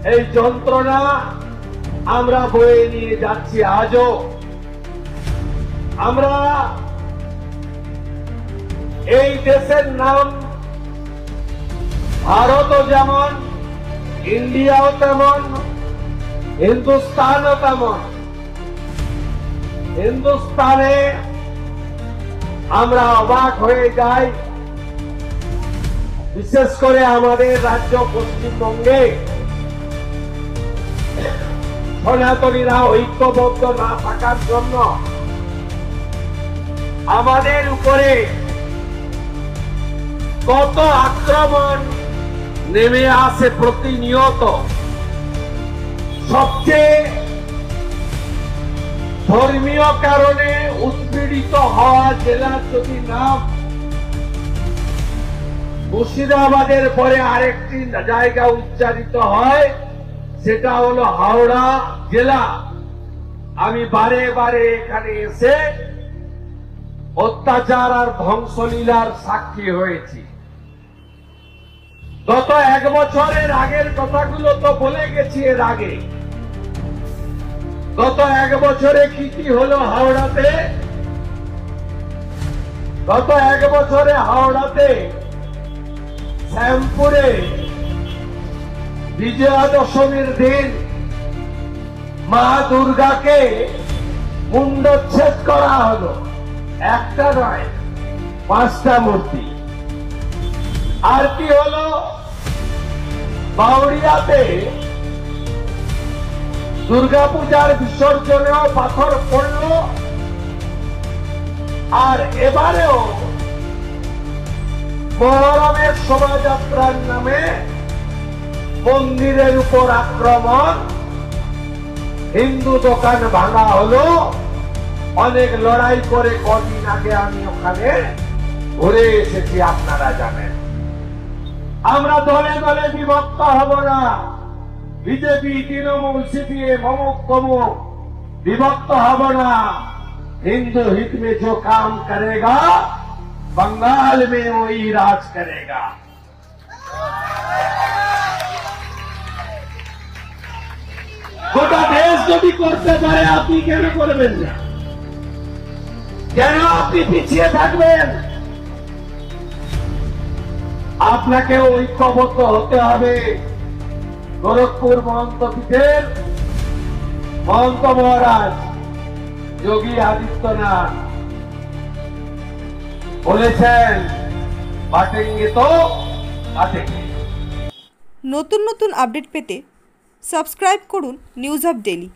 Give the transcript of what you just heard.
এই যন্ত্রণা আমরা বয়ে নিয়ে যাচ্ছি। আজও আমরা এই দেশের নাম ভারতও যেমন, ইন্ডিয়াও তেমন, হিন্দুস্তানও তেমন। হিন্দুস্তানে আমরা অবাক হয়ে যাই, বিশেষ করে আমাদের রাজ্য পশ্চিমবঙ্গে সনাতনীরা ঐক্যবদ্ধ না থাকার জন্য আমাদের উপরে কত আক্রমণ নেমে আসে প্রতিনিয়ত। সবচেয়ে ধর্মীয় কারণে উৎপীড়িত হওয়া জেলার যদি নাম মুর্শিদাবাদের পরে আরেকটি জায়গা উচ্চারিত হয়, সেটা হলো হাওড়া জেলা। আমি বারে বারে এখানে এসে অত্যাচার আর ধ্বংসলীলার সাক্ষী হয়েছি। গত এক বছরের আগের কথাগুলো তো বলে গেছি এর আগে। গত এক বছরে কি কি হলো হাওড়াতে? গত এক বছরে হাওড়াতে শ্যামপুরে বিজয়া দশমীর দিন মা দুর্গাকে মুন্ডচ্ছেদ করা হলো। একটা নয়, 5টা মূর্তি। আর কি হলো? বাউরিয়াতে দুর্গাপূজার বিসর্জনেও পাথর পড়ল। আর এবারেও মহরমের শোভাযাত্রার নামে মন্দিরের উপর আক্রমণ, হিন্দু দোকান ভাঙা হলো। অনেক লড়াই করে কদিন আগে আমি ওখানে ঘুরে এসেছি, আপনারা জানেন। আমরা দলে দলে বিভক্ত হব না। বিজেপি, তৃণমূল, সিপিএম, অমুক তমুক विभक्त होना। हिंदू हित में जो काम करेगा बंगाल में वही राज करेगा। গোটা দেশ যদি করতে পারে আপনি কেন করবেন না? কেন আপনি পিছিয়ে থাকবেন? আপনাকে ঐক্যবদ্ধ হতে হবে। গোরখপুর মহন্ত পীঠের মহন্ত মহারাজ যোগী আদিত্যনাথ বলেছেন, বাটেঙ্গে তো বাটেঙ্গে। নতুন নতুন আপডেট পেতে সাবস্ক্রাইব করুন নিউজ আপ ডেইলি।